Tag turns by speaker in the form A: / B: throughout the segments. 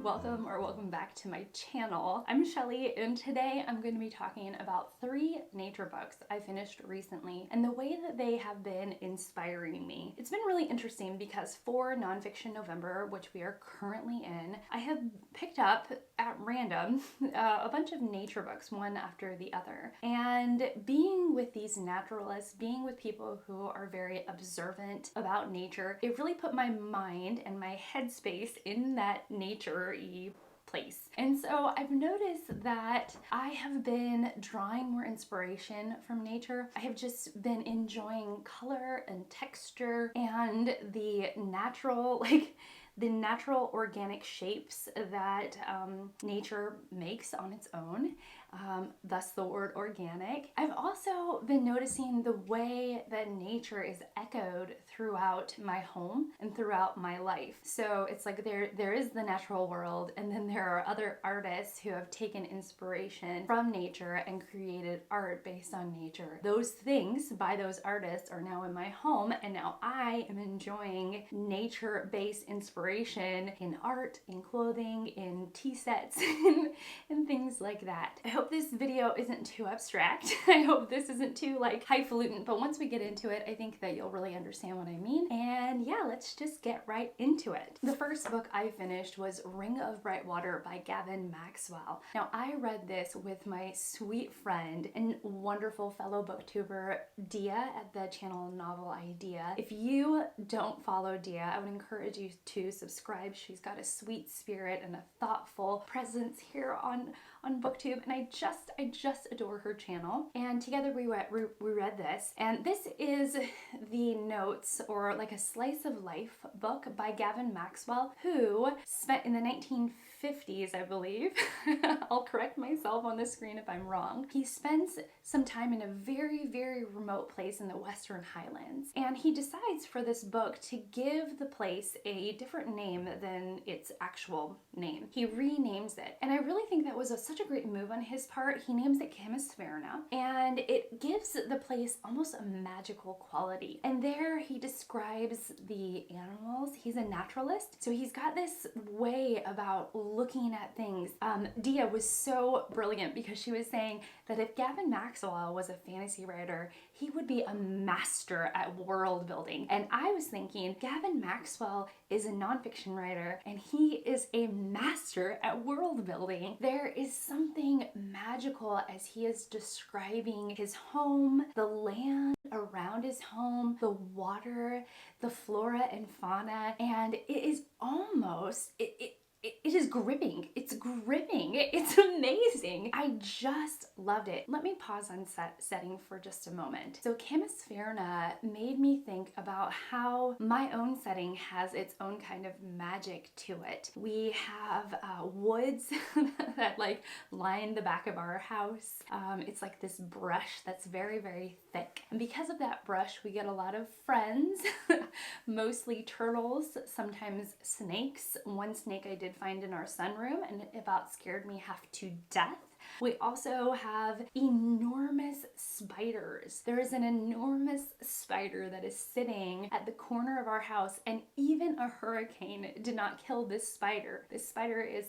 A: welcome back to my channel. I'm Shelly, and today I'm going to be talking about 3 nature books I finished recently and the way that they have been inspiring me. It's been really interesting because for Nonfiction November, which we are currently in, I have picked up at random a bunch of nature books, one after the other. And being with these naturalists, being with people who are very observant about nature, it really put my mind and my headspace in that nature-y place. And so I've noticed that I have been drawing more inspiration from nature. I have just been enjoying color and texture and the natural, the natural organic shapes that nature makes on its own, thus the word organic. I've also been noticing the way that nature is echoed throughout my home and throughout my life. So it's like there is the natural world, and then there are other artists who have taken inspiration from nature and created art based on nature. Those things by those artists are now in my home, and now I am enjoying nature-based inspiration in art, in clothing, in tea sets, and things like that. I hope this video isn't too abstract. I hope this isn't too highfalutin, but once we get into it, I think that you'll really understand what I mean. And yeah, let's just get right into it. The first book I finished was Ring of Bright Water by Gavin Maxwell. Now, I read this with my sweet friend and wonderful fellow booktuber Deea at the channel Novel Idea. If you don't follow Deea, I would encourage you to subscribe. She's got a sweet spirit and a thoughtful presence here on BookTube, and I just adore her channel. And together we read this, and this is the notes, or like a slice of life book by Gavin Maxwell, who spent in the 1950s, I believe. I'll correct myself on the screen if I'm wrong. He spends some time in a very, very remote place in the Western Highlands, and he decides for this book to give the place a different name than its actual name. He renames it, and I really think that was such a great move on his part. He names it Hemispherinna, and it gives the place almost a magical quality. And there he describes the animals. He's a naturalist, so he's got this way about looking at things. Deea was so brilliant because she was saying that if Gavin Maxwell was a fantasy writer, he would be a master at world building. And I was thinking, Gavin Maxwell is a nonfiction writer and he is a master at world building. There is something magical as he is describing his home, the land around his home, the water, the flora and fauna, and it is almost, it is gripping. It's gripping. It's amazing. I just loved it. Let me pause on setting for just a moment. So Hemispherinna made me think about how my own setting has its own kind of magic to it. We have woods that line the back of our house. It's like this brush that's very, very thick. And because of that brush, we get a lot of friends, mostly turtles, sometimes snakes. One snake I did find in our sunroom, and it about scared me half to death. We also have enormous spiders. There is an enormous spider that is sitting at the corner of our house, and even a hurricane did not kill this spider. This spider is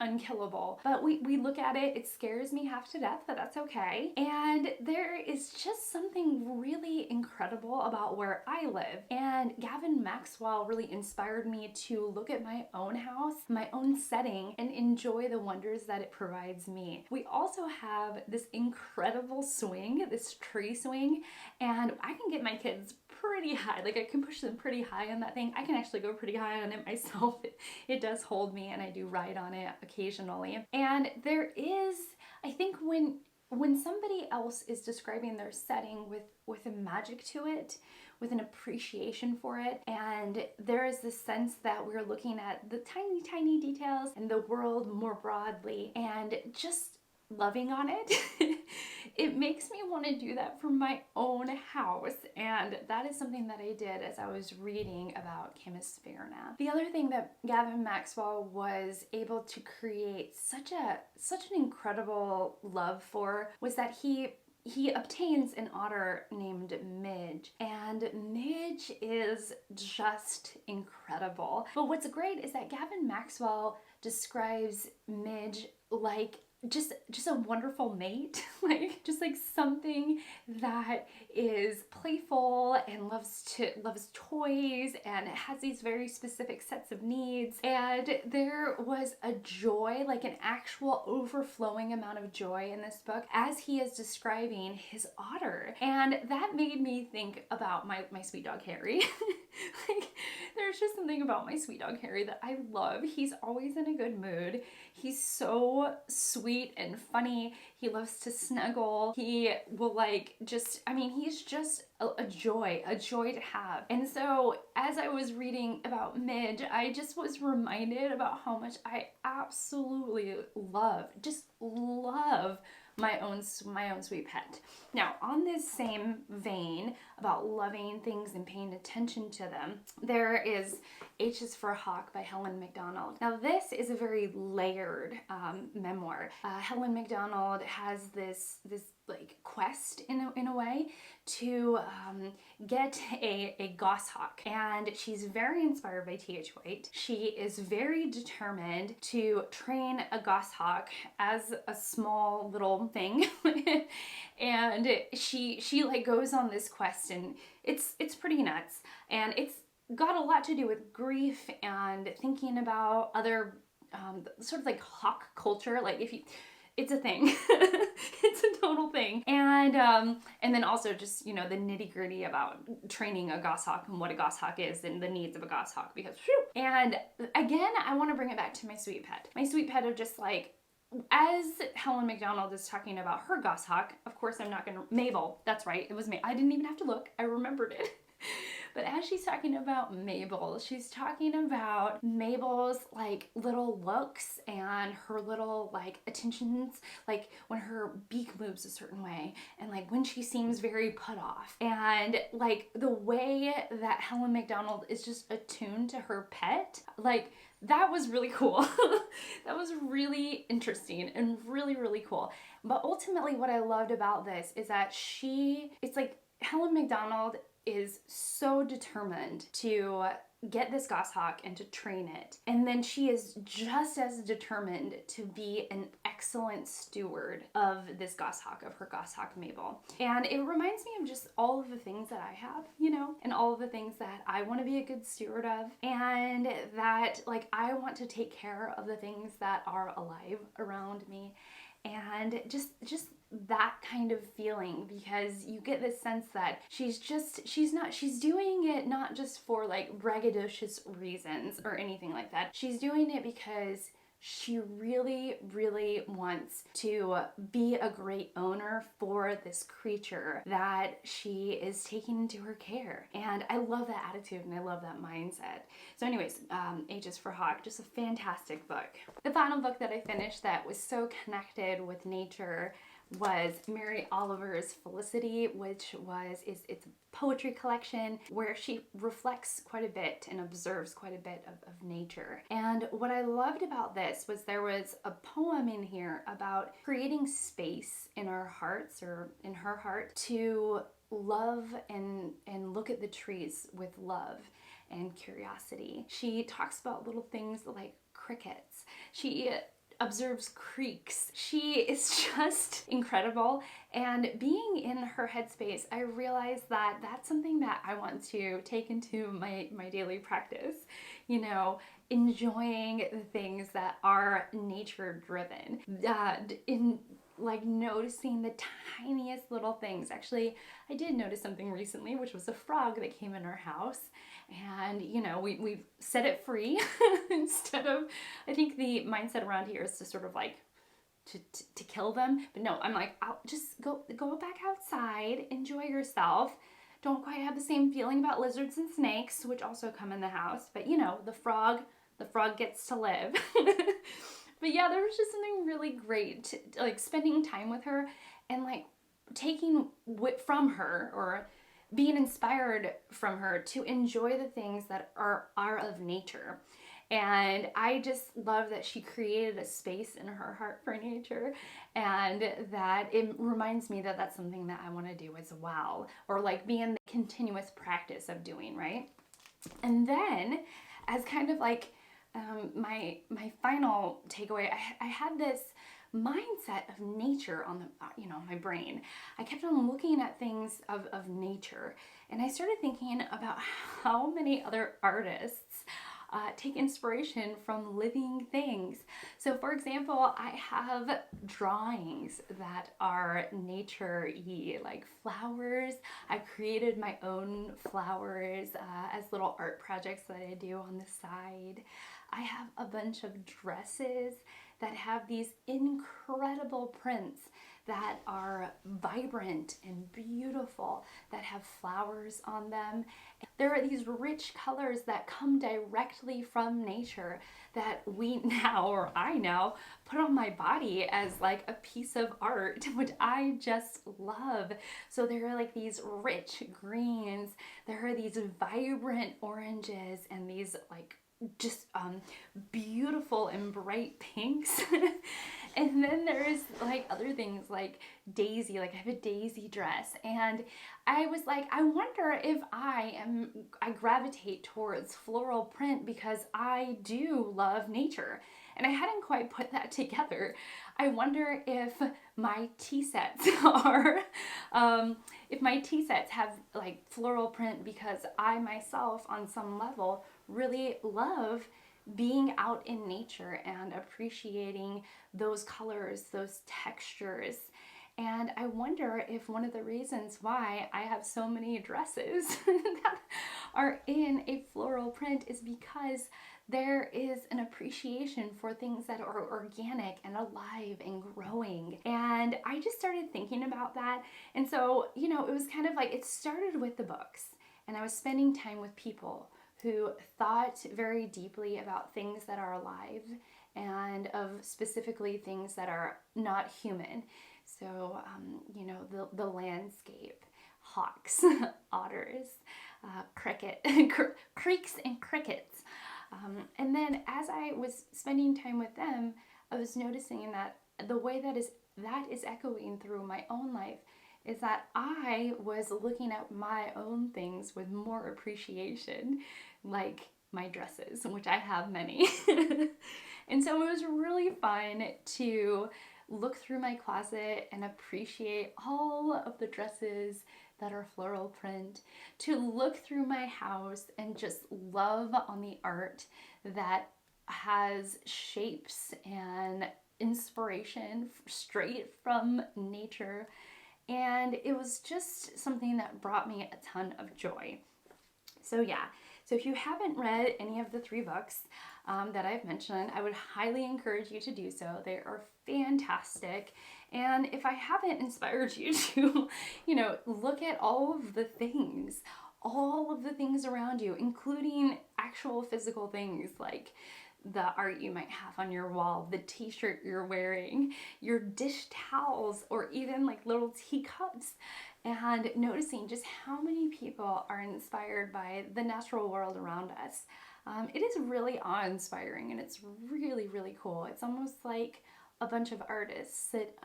A: unkillable. But we look at it, it scares me half to death, but that's okay. And there is just something really incredible about where I live. And Gavin Maxwell really inspired me to look at my own house, my own setting, and enjoy the wonders that it provides me. We also have this incredible swing, this tree swing, and I can get my kids pretty high. I can push them pretty high on that thing. I can actually go pretty high on it myself. It does hold me, and I do ride on it occasionally. And there is, I think when somebody else is describing their setting with a magic to it, with an appreciation for it, and there is this sense that we're looking at the tiny, tiny details and the world more broadly, and just loving on it, it makes me want to do that for my own house. And that is something that I did as I was reading about Hemispherinna. The other thing that Gavin Maxwell was able to create such an incredible love for was that he he obtains an otter named Midge, and Midge is just incredible. But what's great is that Gavin Maxwell describes Midge like just a wonderful mate, like just like something that is playful and loves toys and has these very specific sets of needs. And there was a joy, like an actual overflowing amount of joy in this book as he is describing his otter. And that made me think about my sweet dog Harry. Like, there's just something about my sweet dog Harry that I love. He's always in a good mood. He's so sweet and funny. He loves to snuggle. He will he's just a joy to have. And so as I was reading about Midge, I just was reminded about how much I absolutely love my own sweet pet. Now, on this same vein about loving things and paying attention to them, there is H is for Hawk by Helen Macdonald. Now, this is a very layered memoir. Helen Macdonald has this like quest in a way to get a goshawk, and she's very inspired by T.H. White. She is very determined to train a goshawk as a small little thing and she like goes on this quest, and it's pretty nuts, and it's got a lot to do with grief and thinking about other sort of like hawk culture. Like it's a thing. It's a total thing. And then also just, you know, the nitty-gritty about training a goshawk and what a goshawk is and the needs of a goshawk, because whew. And again, I want to bring it back to my sweet pet. My sweet pet of just like, as Helen Macdonald is talking about her goshawk, of course I'm not gonna, Mabel, that's right, it was me. I didn't even have to look, I remembered it. But as she's talking about Mabel, she's talking about Mabel's like little looks and her little like attentions, like when her beak moves a certain way and like when she seems very put off, and like the way that Helen Macdonald is just attuned to her pet. Like, that was really cool. That was really interesting and really, really cool. But ultimately what I loved about this is that it's like Helen Macdonald is so determined to get this goshawk and to train it. And then she is just as determined to be an excellent steward of this goshawk, of her goshawk Mabel. And it reminds me of just all of the things that I have, you know, and all of the things that I want to be a good steward of, and that like I want to take care of the things that are alive around me. And just that kind of feeling, because you get this sense that she's doing it not just for like braggadocious reasons or anything like that. She's doing it because she really, really wants to be a great owner for this creature that she is taking into her care. And I love that attitude and I love that mindset. So anyways, H is for Hawk, just a fantastic book. The final book that I finished that was so connected with nature was Mary Oliver's Felicity, which it's a poetry collection where she reflects quite a bit and observes quite a bit of nature. And what I loved about this was there was a poem in here about creating space in our hearts, or in her heart, to love and look at the trees with love and curiosity. She talks about little things like crickets. She observes creeks. She is just incredible, and being in her headspace, I realized that that's something that I want to take into my daily practice, you know, enjoying the things that are nature driven, in like noticing the tiniest little things. Actually, I did notice something recently, which was a frog that came in our house, and you know, we've set it free instead of, I think the mindset around here is to sort of like to kill them, but no, I'm like, I'll just go back outside, enjoy yourself. Don't quite have the same feeling about lizards and snakes, which also come in the house, but you know, the frog gets to live. But yeah, there was just something really great, like spending time with her and like taking from her, or being inspired from her to enjoy the things that are of nature. And I just love that she created a space in her heart for nature, and that it reminds me that that's something that I want to do as well, or like be in the continuous practice of doing, right? And then, as kind of like my final takeaway, I had this mindset of nature on the my brain. I kept on looking at things of nature, and I started thinking about how many other artists take inspiration from living things. So for example, I have drawings that are nature-y, like flowers. I created my own flowers as little art projects that I do on the side. I have a bunch of dresses that have these incredible prints that are vibrant and beautiful, that have flowers on them. There are these rich colors that come directly from nature that we now, or I now, put on my body as like a piece of art, which I just love. So there are like these rich greens, there are these vibrant oranges, and these like just beautiful and bright pinks. And then there's like other things like daisy, like I have a daisy dress, and I was like, I wonder if I gravitate towards floral print because I do love nature. And I hadn't quite put that together. I wonder if my tea sets are, if my tea sets have like floral print because I myself on some level really love being out in nature and appreciating those colors, those textures. And I wonder if one of the reasons why I have so many dresses that are in a floral print is because there is an appreciation for things that are organic and alive and growing. And I just started thinking about that. And so, it was kind of like, it started with the books, and I was spending time with people who thought very deeply about things that are alive, and of specifically things that are not human. So, the landscape, hawks, otters, creeks and crickets. And then as I was spending time with them, I was noticing that the way that is echoing through my own life is that I was looking at my own things with more appreciation, like my dresses, which I have many. And so it was really fun to look through my closet and appreciate all of the dresses that are floral print, to look through my house and just love on the art that has shapes and inspiration straight from nature. And it was just something that brought me a ton of joy. So yeah, so if you haven't read any of the 3 books that I've mentioned, I would highly encourage you to do so. They are fantastic. And if I haven't inspired you to, look at all of the things around you, including actual physical things like the art you might have on your wall, the t-shirt you're wearing, your dish towels, or even like little teacups, and noticing just how many people are inspired by the natural world around us. It is really awe-inspiring, and it's really, really cool. It's almost like a bunch of artists that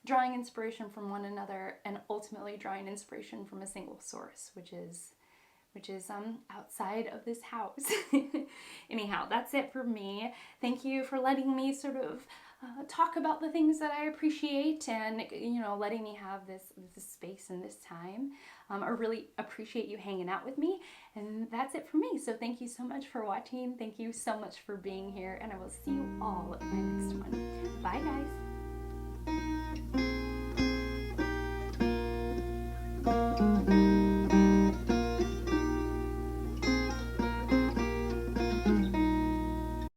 A: drawing inspiration from one another and ultimately drawing inspiration from a single source, which is outside of this house. Anyhow, that's it for me. Thank you for letting me sort of talk about the things that I appreciate, and letting me have this space and this time. I really appreciate you hanging out with me, and that's it for me. So thank you so much for watching. Thank you so much for being here, and I will see you all in my next one. Bye guys.